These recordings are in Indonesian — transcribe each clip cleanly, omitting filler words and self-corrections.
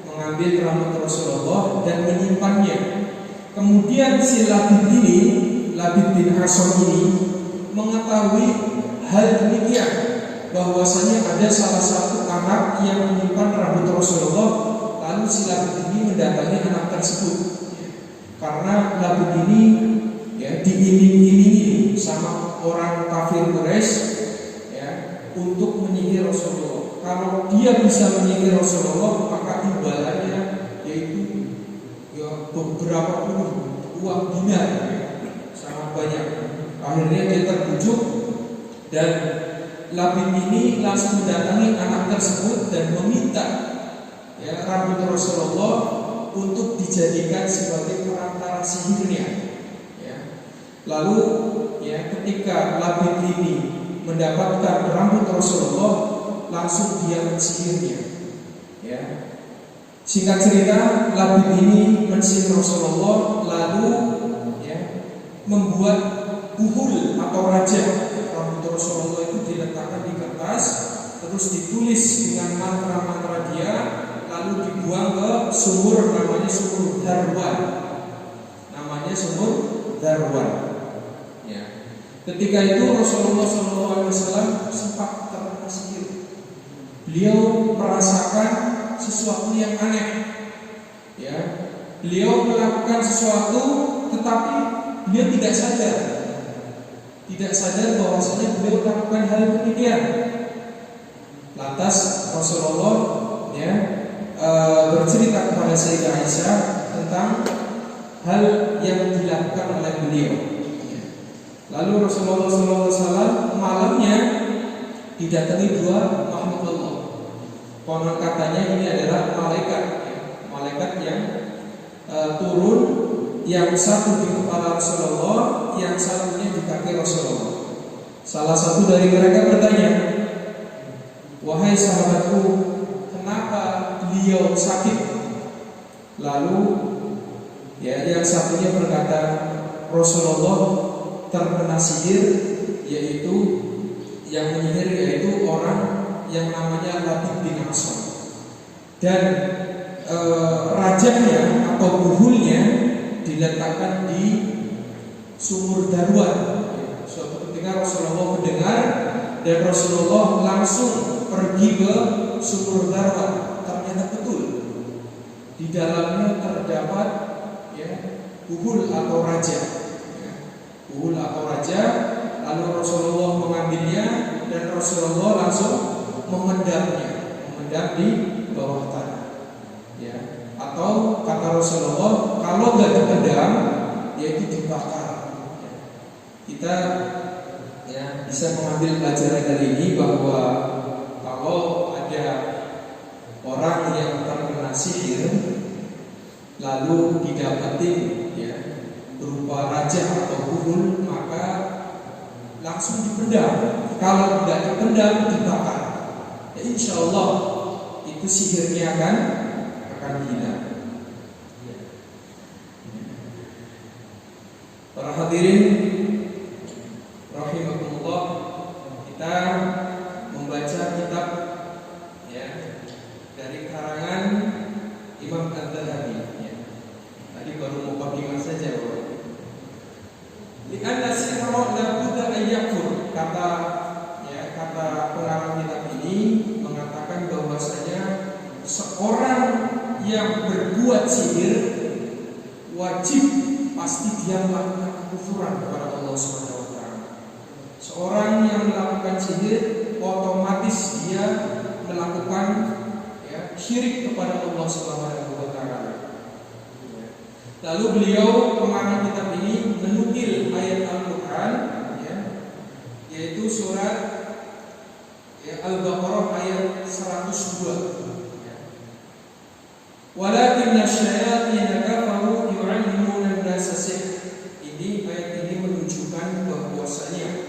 mengambil rambut Rasulullah dan menyimpannya. Kemudian si Labid bin Asom ini mengetahui hal demikian, bahwasanya ada salah satu anak yang menyimpan rambut Rasulullah. Lalu si Labid ini mendatangi anak tersebut, karena Labid ini diiming-imingi sama orang kafir Quraisy untuk menyihir Rasulullah. Kalau dia bisa menyihir Rasulullah, maka imbalannya yaitu beberapa puluh uang dinar, sangat banyak. Akhirnya dia terbujuk dan Labid ini langsung mendatangi anak tersebut dan meminta rambut Rasulullah untuk dijadikan sebagai perantara sihirnya. Lalu ketika Labid ini mendapatkan rambut Rasulullah, langsung dia mensihirnya. Singkat cerita, Labid ini mensihir Rasulullah, lalu membuat buhul atau raja. Rambut Rasulullah itu diletakkan di kertas, terus ditulis dengan mantra-mantra dia, lalu dibuang ke sumur, namanya sumur Darwan. Ketika itu Rasulullah SAW sempat terkena sihir. Beliau merasakan sesuatu yang aneh. Beliau melakukan sesuatu, tetapi beliau tidak sadar bahwasanya beliau melakukan hal demikian. Lantas Rasulullah bercerita kepada Sayyidah Aisyah tentang hal yang dilakukan oleh beliau. Lalu Rasulullah SAW malamnya didatangi dua makhluk Allah. Konon katanya ini adalah malaikat yang turun, yang satu di kepala Rasulullah, yang satunya di kaki Rasulullah. Salah satu dari mereka bertanya, "Wahai sahabatku, kenapa beliau sakit?" Lalu yang satunya berkata, "Rasulullah terkena sihir, yaitu yang menyihir yaitu orang yang namanya Labid bin Asom, dan rajanya atau buhulnya diletakkan di sumur Darwan." Suatu ketika Rasulullah mendengar dan Rasulullah langsung pergi ke sumur Darwan. Ternyata betul di dalamnya terdapat buhul atau raja. Lalu Rasulullah mengambilnya dan Rasulullah langsung memendam di bawah tanah. Atau kata Rasulullah, kalau nggak dipendam, yaitu dibakar. Kita bisa mengambil pelajaran dari ini bahwa kalau ada orang yang terkena sihir lalu didapatin berupa raja atau buhul, maka langsung dipendam. Kalau tidak dipendam, dibakar. Insya Allah itu sihirnya akan hilang. Para hadirin rahimakumullah, kita membaca kitab dari karangan Imam Adz-Dzahabi. Tadi baru mukadimah saja, Bapak. Li'anna sihra la budda an yakun. Kata pengarang kitab ini mengatakan bahwasanya seorang yang berbuat sihir wajib pasti dia melakukan kekufuran kepada Allah Subhanahu wa taala. Seorang yang melakukan sihir otomatis dia melakukan syirik kepada Allah Subhanahu wa taala. Lalu beliau pengarang kitab ini menukil ayat Al-Quran, yaitu surat Al-Baqarah ayat 102. Walakinna syayatin kafaru yu'allimuna an-nasa sihr. Ini ayat ini menunjukkan bahwasanya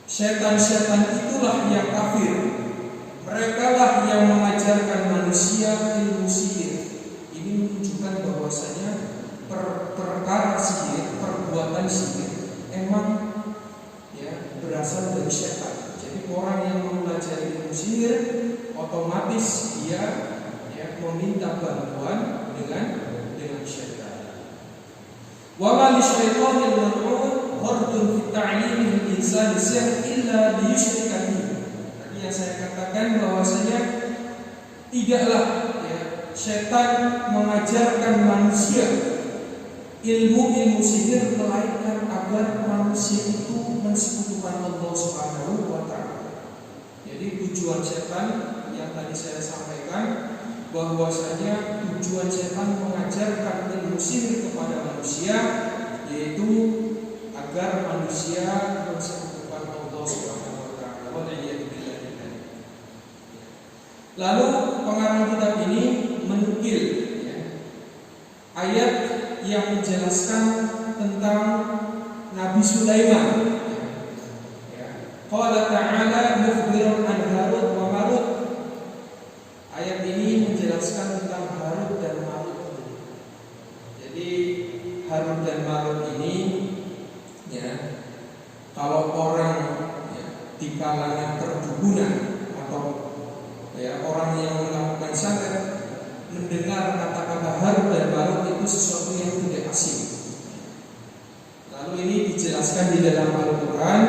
setan-setan itulah yang kafir. Mereka lah yang mengajarkan manusia ilmu sihir. Ini menunjukkan bahwasanya perkara sihir, perbuatan sihir emang berasal dari setan. Jadi orang yang mempelajari ilmu sihir otomatis dia meminta bantuan dengan syaitan. Wa ma li syaitanil mal'un khardun fi ta'limil insani sihr illa liyushrika bihi. Tadi yang saya katakan bahwasanya tidaklah syaitan mengajarkan manusia ilmu sihir melainkan agar manusia itu mensekutukan Allah Subhanahu wa taala. Jadi tujuan syaitan yang tadi saya sampaikan bahwasanya tujuan syaitan mengajarkan ilmu sihir kepada manusia yaitu agar manusia mensekutukan Allah Subhanahu wa taala. Lalu pengarang kitab ini menukil ayat yang menjelaskan tentang Nabi Sulaiman. Qala ta'ala mukhbiran an Harut wa Marut. Ayat ini menjelaskan tentang Harut dan Marut. Jadi Harut dan Marut ini kalau orang di kalangan perdukunan atau orang yang melakukan santet mendengar kata-kata Harut dan Marut itu sesuatu yang tidak asing. Lalu ini dijelaskan di dalam Al-Quran,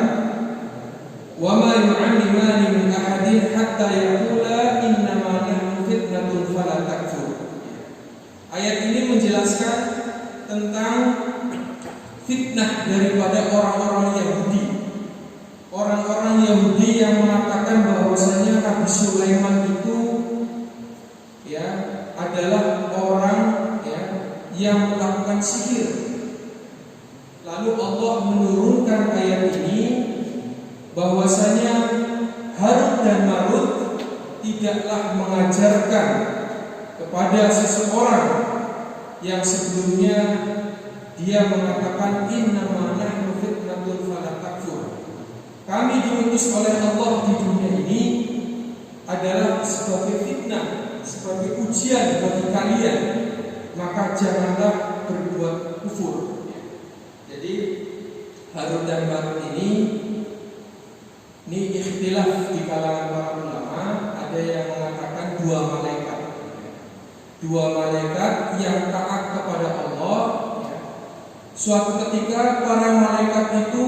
wa ma yu'allimani min ahadin hatta yaqula innama nahnu fitnatun fala takfur. Ayat ini menjelaskan tentang fitnah daripada orang-orang Yahudi. Orang-orang Yahudi yang mengatakan bahwasanya Nabi Sulaiman itu adalah orang yang melakukan sihir. Lalu Allah menurunkan ayat ini bahwasanya Harut dan Marut tidaklah mengajarkan kepada seseorang yang sebelumnya dia mengatakan innama nahnu fitnatun fala takfur. Kami diutus oleh Allah di dunia ini adalah sebagai fitnah, sebagai ujian bagi kalian, maka janganlah berbuat kufur. Jadi Harut dan Marut ini ikhtilaf di kalangan para ulama. Ada yang mengatakan dua malaikat yang taat kepada Allah. Suatu ketika para malaikat itu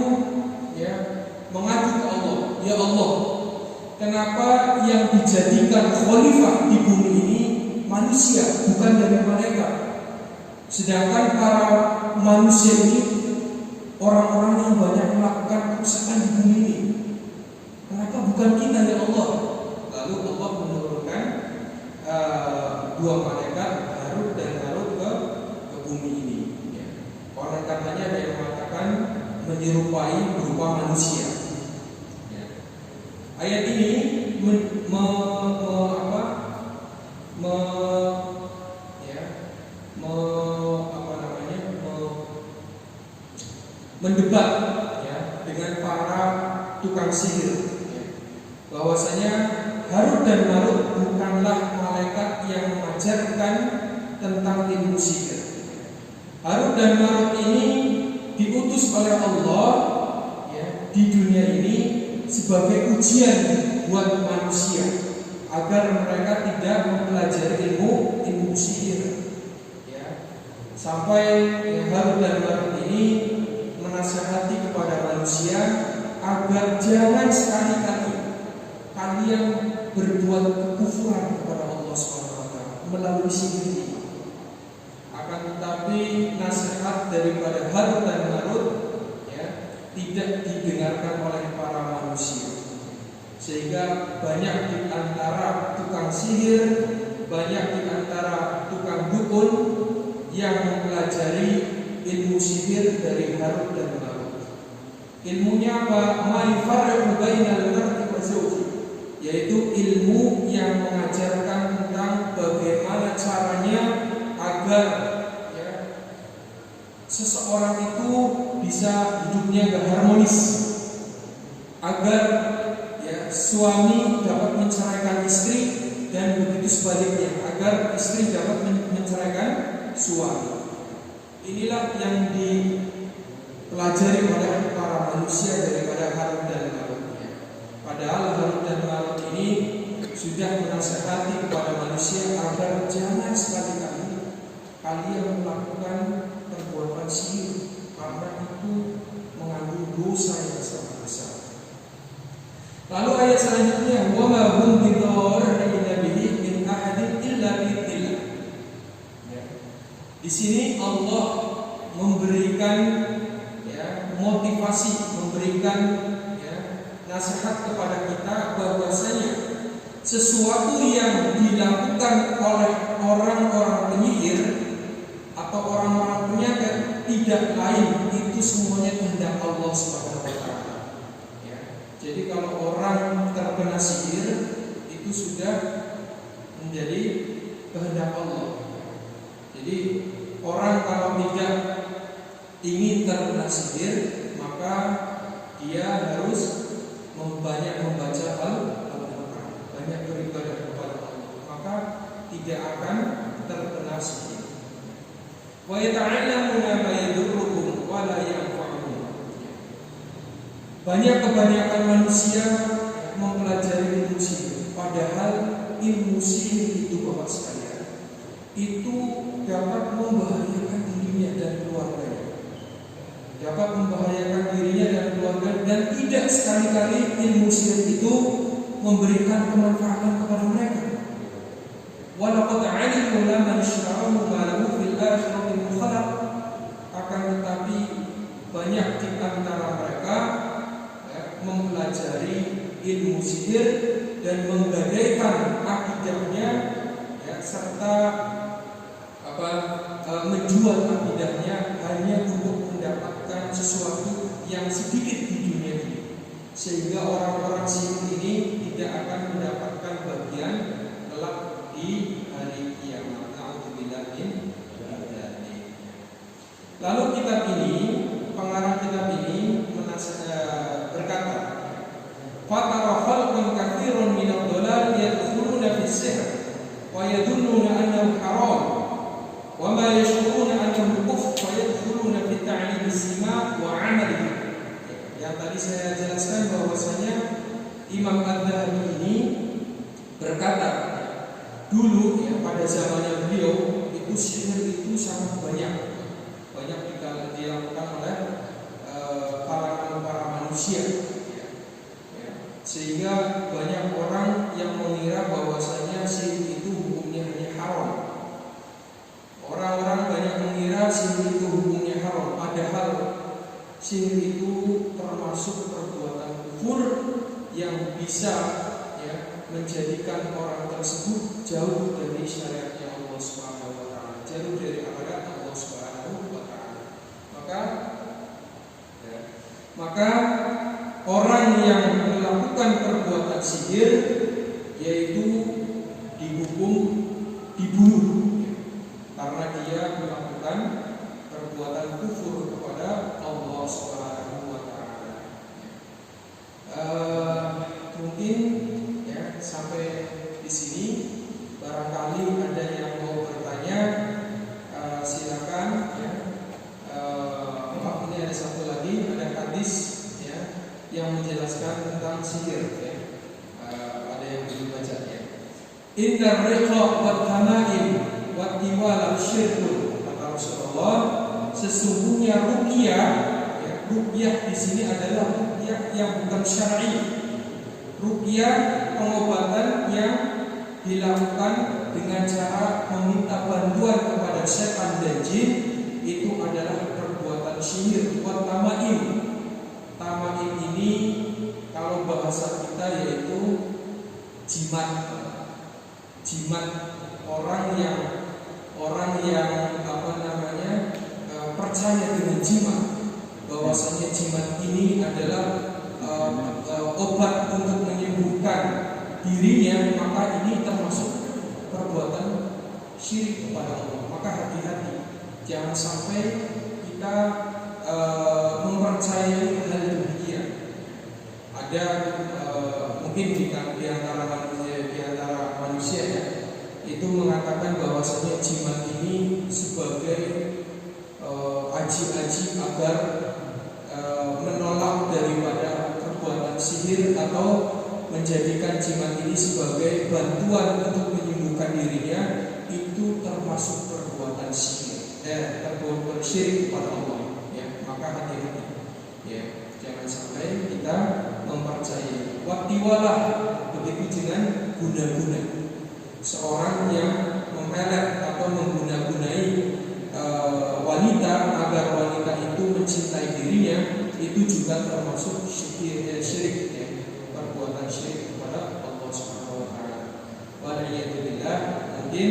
mengadu ke Allah, ya Allah, kenapa yang dijadikan khalifah di bumi ini manusia bukan dari malaikat? Sedangkan para manusia ini orang-orang yang banyak melakukan kerusakan di bumi ini. Kenapa bukan kita ya Allah? Lalu Allah menurunkan dua malaikat Harut dan Marut ke bumi ini. Oleh karenanya ada yang mengatakan menyerupai berupa manusia. Ayat ini mendebat dengan para tukang sihir bahwasanya Harut dan Marut bukanlah malaikat yang mengajarkan tentang ilmu sihir. Harut dan Marut ini diutus oleh Allah di dunia ini sebagai ujian buat manusia agar mereka tidak mempelajari ilmu sihir. Sampai Harut dan Marut ini menasihati kepada manusia agar jangan sekali-kali kalian berbuat kekufuran kepada Allah SWT melalui sihir ini. Akan tetapi nasihat daripada Harut dan Marut tidak didengarkan oleh para manusia, sehingga banyak di antara tukang sihir, banyak di antara tukang dukun yang mempelajari ilmu sihir dari Harut dan Marut. Ilmunya apa? Ma'rifarru bainal mar'i wa zawji, yaitu ilmu yang mengajarkan tentang bagaimana caranya agar seseorang itu bisa hidupnya harmonis, agar suami dapat menceraikan istri dan begitu sebaliknya, agar istri dapat menceraikan suami. Inilah yang dipelajari oleh para manusia daripada Harut dan Marut. Padahal Harut dan Marut ini sudah menasihati kepada manusia agar jangan sekali-kali kalian melakukan perbuatan sihir, karena itu mengandung dosa yang sangat besar. Lalu ayat selanjutnya, wa ma hum bidarrina bihi min ahadin illa bi'idznillah. Ya. Di sini Allah memberikan motivasi, memberikan nasihat kepada kita bahwasanya sesuatu yang dilakukan oleh orang-orang penyihir atau orang-orang penyakit tidak lain itu semuanya kehendak Allah Subhanahu wa taala. Ya. Jadi kalau orang terkena sihir itu sudah menjadi kehendak Allah. Jadi orang kalau tidak ingin terkena sihir, maka dia harus banyak membaca Al-Quran, banyak beribadah kepada Allah, maka tidak akan terkena sihir. Wa yata'allamuna ma yadurruhum wa la yanfa'uhum. Kebanyakan manusia mempelajari ilmu sihir, padahal ilmu sihir itu Bapak sekalian itu dapat membahayakan dirinya dan keluarganya. Dapat membahayakan dirinya dan keluarga, dan tidak sekali-kali ilmu sihir itu memberikan kemanfaatan kepada mereka. Walaqad 'alimu laman ishtarahu ma lahu fil akhirati min khalaq. Akan tetapi banyak di antara mereka mempelajari ilmu sihir dan menggadaikan akidahnya serta menjual akidahnya hanya untuk mendapatkan sesuatu yang sedikit di dunia ini, sehingga orang-orang sihir ini tidak akan mendapatkan bagian kelak di hari kiamat. Na'udzubillah min dzalik. Lalu kitab ini, pengarang kitab ini berkata, "Fatara khalqan katsirun min ad-dhalal yadkhuluna fi sihr wa yadunnuna annahu haram wa ma yashuruna annahu kufr wa yadkhuluna fi ta'lim as-sima' wa 'amalihi." Yang tadi saya jelaskan bahwasanya Imam Adz-Dzahabi ini berkata, dulu pada zamannya beliau itu sihir itu sangat banyak dilakukan oleh kalangan para manusia, sehingga banyak orang yang mengira bahwasanya sihir itu hukumnya hanya haram. Orang-orang banyak mengira sihir itu hukumnya haram, padahal sihir itu termasuk perbuatan kufur yang bisa menjadikan orang tersebut jauh dari syariatnya Allah Subhanahu wa taala, jauh dari ajaran Allah Subhanahu wa taala. Maka orang yang melakukan perbuatan sihir yaitu dihukum dibunuh karena dia melakukan perbuatan kufur kepada Allah Subhanahu wa taala. Mungkin sampai di sini, barangkali ada yang mau bertanya, silakan ini ada satu lagi, ada hadis yang menjelaskan tentang sihir ada yang belum bacanya. Inna riqa wa tamaim wa tiwala syirkun, kata Rasulullah, sesungguhnya ruqyah di sini adalah ruqyah yang bukan syar'i. Ruqyah pengobatan yang dilakukan dengan cara meminta bantuan kepada setan dan jin, itu adalah perbuatan sihir. Wa tamaim, tamaim ini kalau bahasa kita yaitu jimat orang yang percaya dengan jimat, bahwasanya jimat ini adalah obat untuk menyembuhkan dirinya, maka ini termasuk perbuatan syirik kepada Allah. Maka hati-hati, jangan sampai kita mempercayai hal demikian. Ada mungkin di antara manusia itu mengatakan bahwasanya jimat ini sebagai aji-aji agar menolak daripada perbuatan sihir atau menjadikan jimat ini sebagai bantuan untuk menyembuhkan dirinya, itu termasuk perbuatan syirik, perbuatan syirik kepada Allah. Ya, maka hati-hati. Ya, jangan sampai kita mempercayai. Watiwalah, begitu dengan guna-guna. Seorang yang memelet atau menggunagunai wanita agar wanita itu mencintai dirinya, itu juga termasuk syirik, ya, perbuatan syirik kepada Allah Subhanahu wa taala. Waliyadzubillah, mungkin